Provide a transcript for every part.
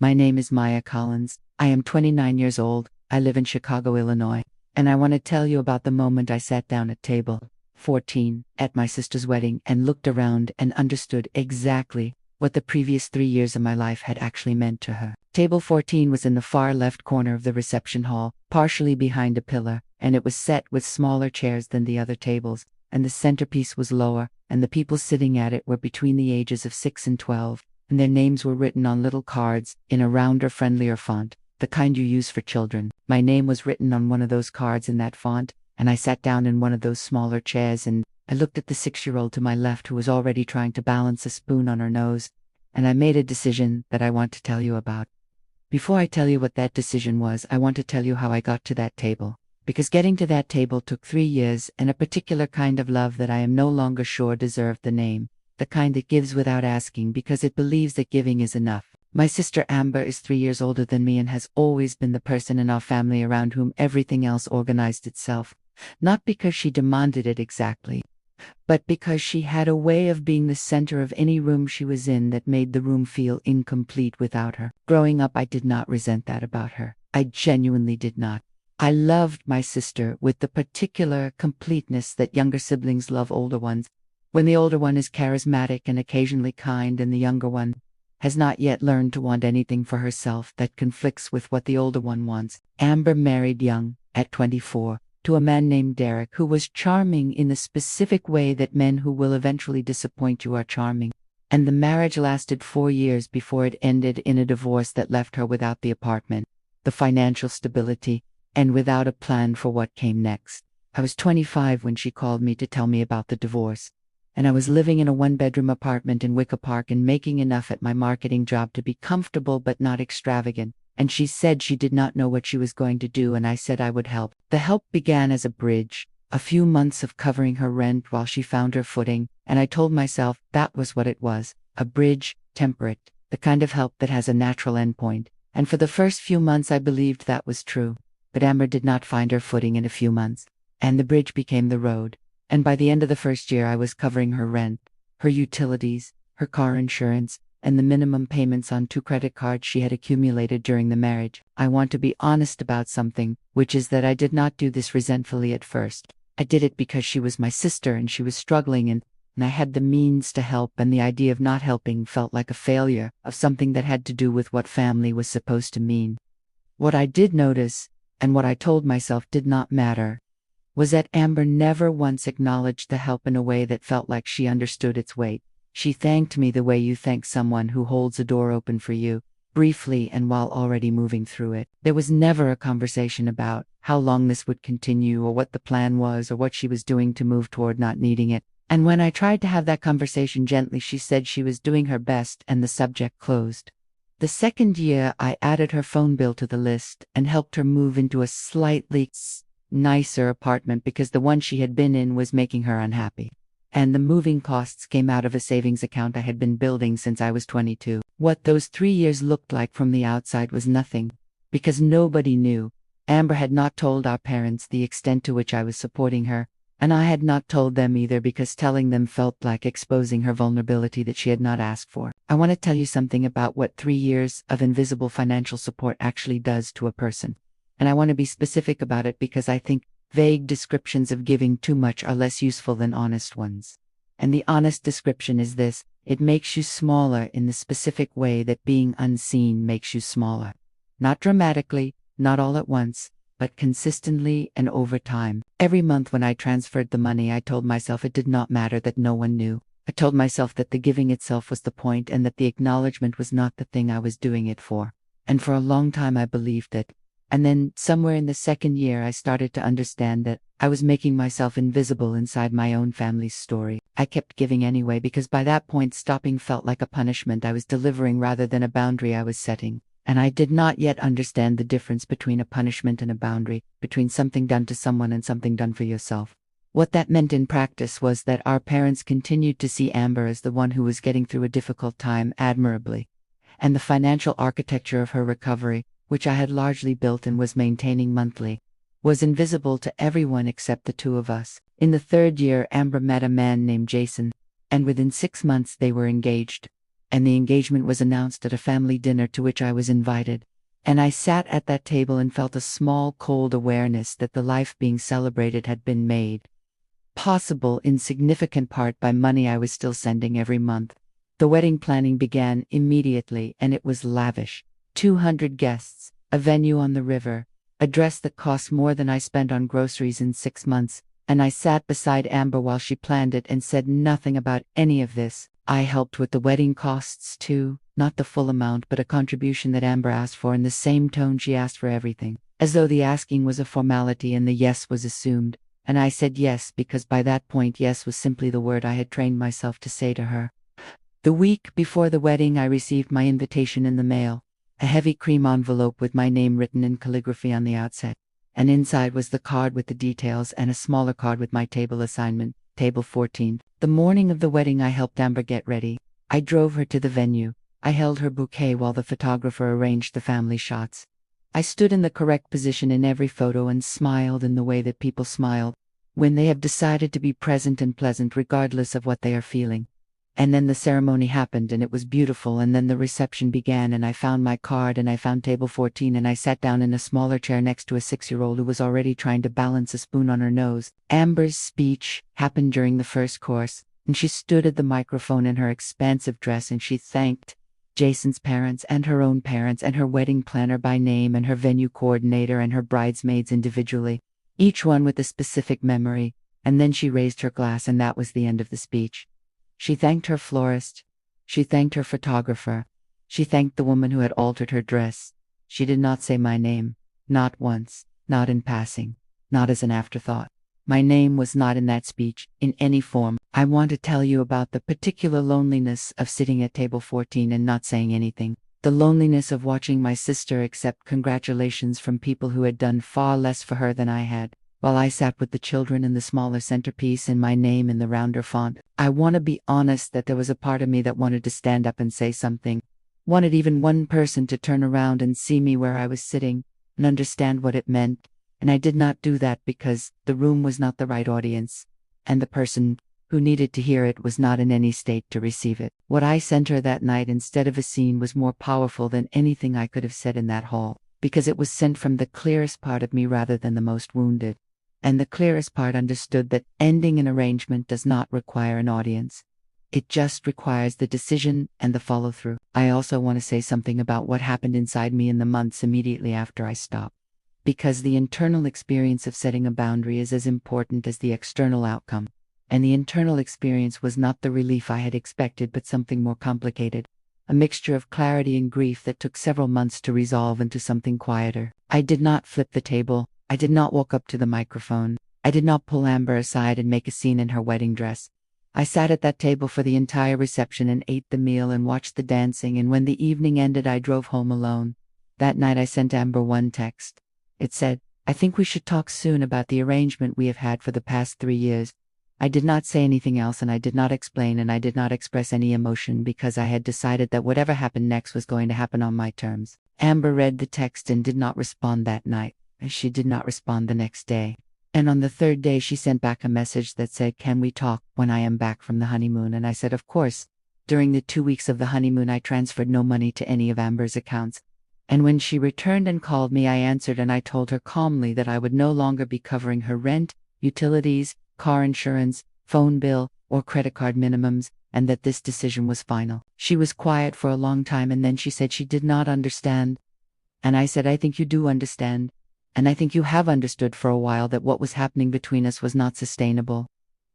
My name is Maya Collins. I am 29 years old. I live in Chicago, Illinois. And I want to tell you about the moment I sat down at table 14 at my sister's wedding and looked around and understood exactly what the previous 3 years of my life had actually meant to her. Table 14 was in the far left corner of the reception hall, partially behind a pillar, and it was set with smaller chairs than the other tables, and the centerpiece was lower, and the people sitting at it were between the ages of 6 and 12, and their names were written on little cards in a rounder, friendlier font, the kind you use for children. My name was written on one of those cards in that font, and I sat down in one of those smaller chairs, and I looked at the 6-year-old to my left who was already trying to balance a spoon on her nose, and I made a decision that I want to tell you about. Before I tell you what that decision was, I want to tell you how I got to that table. Because getting to that table took 3 years and a particular kind of love that I am no longer sure deserved the name. The kind that gives without asking because it believes that giving is enough. My sister Amber is 3 years older than me and has always been the person in our family around whom everything else organized itself. Not because she demanded it exactly, but because she had a way of being the center of any room she was in that made the room feel incomplete without her. Growing up, I did not resent that about her. I genuinely did not. I loved my sister with the particular completeness that younger siblings love older ones, when the older one is charismatic and occasionally kind and the younger one has not yet learned to want anything for herself that conflicts with what the older one wants. Amber married young, at 24, to a man named Derek who was charming in the specific way that men who will eventually disappoint you are charming. And the marriage lasted 4 years before it ended in a divorce that left her without the apartment, the financial stability, and without a plan for what came next. I was 25 when she called me to tell me about the divorce, and I was living in a 1-bedroom apartment in Wicker Park and making enough at my marketing job to be comfortable but not extravagant, and she said she did not know what she was going to do, and I said I would help. The help began as a bridge, a few months of covering her rent while she found her footing, and I told myself that was what it was, a bridge, temperate, the kind of help that has a natural endpoint, and for the first few months I believed that was true. But Amber did not find her footing in a few months, and the bridge became the road, and by the end of the first year I was covering her rent, her utilities, her car insurance, and the minimum payments on 2 credit cards she had accumulated during the marriage. I want to be honest about something, which is that I did not do this resentfully at first. I did it because she was my sister and she was struggling and I had the means to help, and the idea of not helping felt like a failure of something that had to do with what family was supposed to mean. What I did notice, and what I told myself did not matter, was that Amber never once acknowledged the help in a way that felt like she understood its weight. She thanked me the way you thank someone who holds a door open for you, briefly and while already moving through it. There was never a conversation about how long this would continue or what the plan was or what she was doing to move toward not needing it. And when I tried to have that conversation gently, she said she was doing her best and the subject closed. The second year, I added her phone bill to the list and helped her move into a slightly nicer apartment because the one she had been in was making her unhappy. And the moving costs came out of a savings account I had been building since I was 22. What those 3 years looked like from the outside was nothing, because nobody knew. Amber had not told our parents the extent to which I was supporting her, and I had not told them either because telling them felt like exposing her vulnerability that she had not asked for. I want to tell you something about what 3 years of invisible financial support actually does to a person. And I want to be specific about it because I think vague descriptions of giving too much are less useful than honest ones. And the honest description is this: it makes you smaller in the specific way that being unseen makes you smaller. Not dramatically, not all at once, but consistently and over time. Every month when I transferred the money, I told myself it did not matter that no one knew. I told myself that the giving itself was the point and that the acknowledgement was not the thing I was doing it for. And for a long time I believed it. And then, somewhere in the second year, I started to understand that I was making myself invisible inside my own family's story. I kept giving anyway because by that point stopping felt like a punishment I was delivering rather than a boundary I was setting. And I did not yet understand the difference between a punishment and a boundary, between something done to someone and something done for yourself. What that meant in practice was that our parents continued to see Amber as the one who was getting through a difficult time admirably, and the financial architecture of her recovery, which I had largely built and was maintaining monthly, was invisible to everyone except the two of us. In the third year, Amber met a man named Jason, and within 6 months they were engaged. and the engagement was announced at a family dinner to which I was invited. And I sat at that table and felt a small, cold awareness that the life being celebrated had been made possible in significant part by money I was still sending every month. The wedding planning began immediately, and it was lavish. 200 guests, a venue on the river, a dress that cost more than I spent on groceries in 6 months, and I sat beside Amber while she planned it and said nothing about any of this. I helped with the wedding costs too, not the full amount but a contribution that Amber asked for in the same tone she asked for everything, as though the asking was a formality and the yes was assumed. And I said yes because by that point yes was simply the word I had trained myself to say to her. The week before the wedding I received my invitation in the mail, a heavy cream envelope with my name written in calligraphy on the outset, and inside was the card with the details and a smaller card with my table assignment, table 14. The morning of the wedding I helped Amber get ready. I drove her to the venue. I held her bouquet while the photographer arranged the family shots. I stood in the correct position in every photo and smiled in the way that people smile when they have decided to be present and pleasant regardless of what they are feeling. And then the ceremony happened and it was beautiful, and then the reception began and I found my card and I found table 14 and I sat down in a smaller chair next to a 6-year-old who was already trying to balance a spoon on her nose. Amber's speech happened during the first course, and she stood at the microphone in her expansive dress and she thanked Jason's parents and her own parents and her wedding planner by name and her venue coordinator and her bridesmaids individually, each one with a specific memory, and then she raised her glass and that was the end of the speech. She thanked her florist. She thanked her photographer. She thanked the woman who had altered her dress. She did not say my name, not once, not in passing, not as an afterthought. My name was not in that speech, in any form. I want to tell you about the particular loneliness of sitting at table 14 and not saying anything. The loneliness of watching my sister accept congratulations from people who had done far less for her than I had, while I sat with the children in the smaller centerpiece and my name in the rounder font. I want to be honest that there was a part of me that wanted to stand up and say something, wanted even one person to turn around and see me where I was sitting and understand what it meant. And I did not do that because the room was not the right audience, and the person who needed to hear it was not in any state to receive it. What I sent her that night instead of a scene was more powerful than anything I could have said in that hall, because it was sent from the clearest part of me rather than the most wounded. And the clearest part understood that ending an arrangement does not require an audience. It just requires the decision and the follow-through. I also want to say something about what happened inside me in the months immediately after I stopped. Because the internal experience of setting a boundary is as important as the external outcome. And the internal experience was not the relief I had expected, but something more complicated. A mixture of clarity and grief that took several months to resolve into something quieter. I did not flip the table. I did not walk up to the microphone. I did not pull Amber aside and make a scene in her wedding dress. I sat at that table for the entire reception and ate the meal and watched the dancing, and when the evening ended I drove home alone. That night I sent Amber one text. It said, "I think we should talk soon about the arrangement we have had for the past 3 years." I did not say anything else and I did not explain and I did not express any emotion because I had decided that whatever happened next was going to happen on my terms. Amber read the text and did not respond that night. She did not respond the next day. And on the third day she sent back a message that said, "Can we talk when I am back from the honeymoon?" And I said, "Of course." During the 2 weeks of the honeymoon I transferred no money to any of Amber's accounts. And when she returned and called me I answered and I told her calmly that I would no longer be covering her rent, utilities, car insurance, phone bill, or credit card minimums, and that this decision was final. She was quiet for a long time and then she said she did not understand. And I said, "I think you do understand. And I think you have understood for a while that what was happening between us was not sustainable.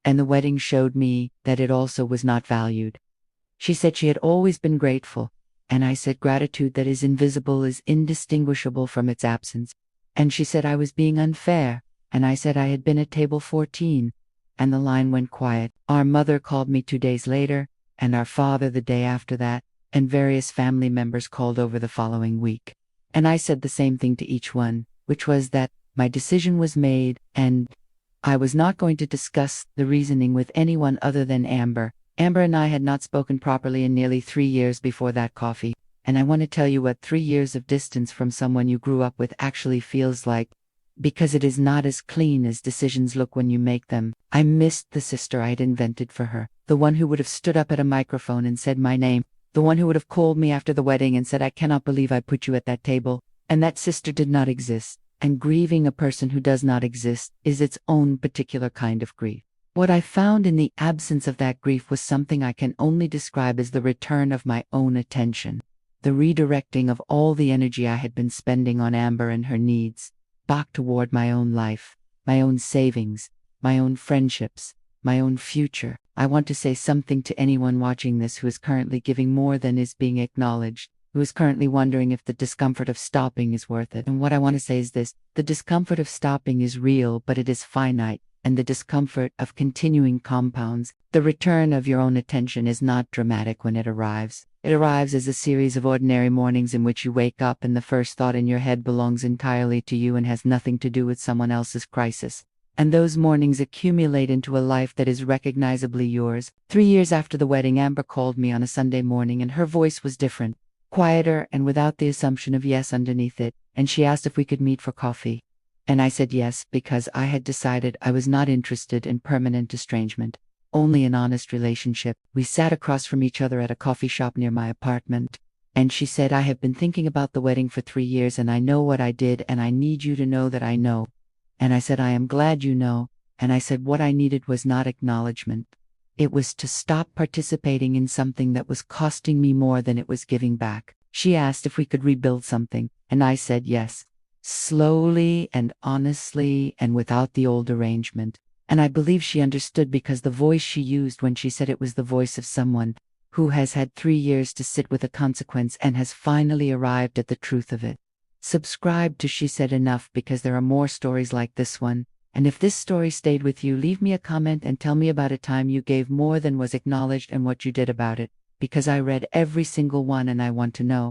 And the wedding showed me that it also was not valued." She said she had always been grateful. And I said gratitude that is invisible is indistinguishable from its absence. And she said I was being unfair. And I said I had been at table 14. And the line went quiet. Our mother called me 2 days later, and our father the day after that, and various family members called over the following week. And I said the same thing to each one, which was that my decision was made, and I was not going to discuss the reasoning with anyone other than Amber. Amber and I had not spoken properly in nearly 3 years before that coffee, and I want to tell you what 3 years of distance from someone you grew up with actually feels like, because it is not as clean as decisions look when you make them. I missed the sister I had invented for her, the one who would have stood up at a microphone and said my name, The one who would have called me after the wedding and said, "I cannot believe I put you at that table." And that sister did not exist. And grieving a person who does not exist is its own particular kind of grief. What I found in the absence of that grief was something I can only describe as the return of my own attention, the redirecting of all the energy I had been spending on Amber and her needs, back toward my own life, my own savings, my own friendships, my own future. I want to say something to anyone watching this who is currently giving more than is being acknowledged, who is currently wondering if the discomfort of stopping is worth it. And what I want to say is this: the discomfort of stopping is real, but it is finite. And the discomfort of continuing compounds. The return of your own attention is not dramatic when it arrives. It arrives as a series of ordinary mornings in which you wake up and the first thought in your head belongs entirely to you and has nothing to do with someone else's crisis. And those mornings accumulate into a life that is recognizably yours. 3 years after the wedding, Amber called me on a Sunday morning and her voice was different, quieter and without the assumption of yes underneath it, and she asked if we could meet for coffee. And I said yes, because I had decided I was not interested in permanent estrangement, only an honest relationship. We sat across from each other at a coffee shop near my apartment, and she said, "I have been thinking about the wedding for 3 years and I know what I did and I need you to know that I know." And I said, "I am glad you know." And I said what I needed was not acknowledgement. It was to stop participating in something that was costing me more than it was giving back. She asked if we could rebuild something, and I said yes. Slowly and honestly and without the old arrangement. And I believe she understood because the voice she used when she said it was the voice of someone who has had 3 years to sit with a consequence and has finally arrived at the truth of it. Subscribe to She Said Enough because there are more stories like this one. And if this story stayed with you, leave me a comment and tell me about a time you gave more than was acknowledged and what you did about it, because I read every single one and I want to know.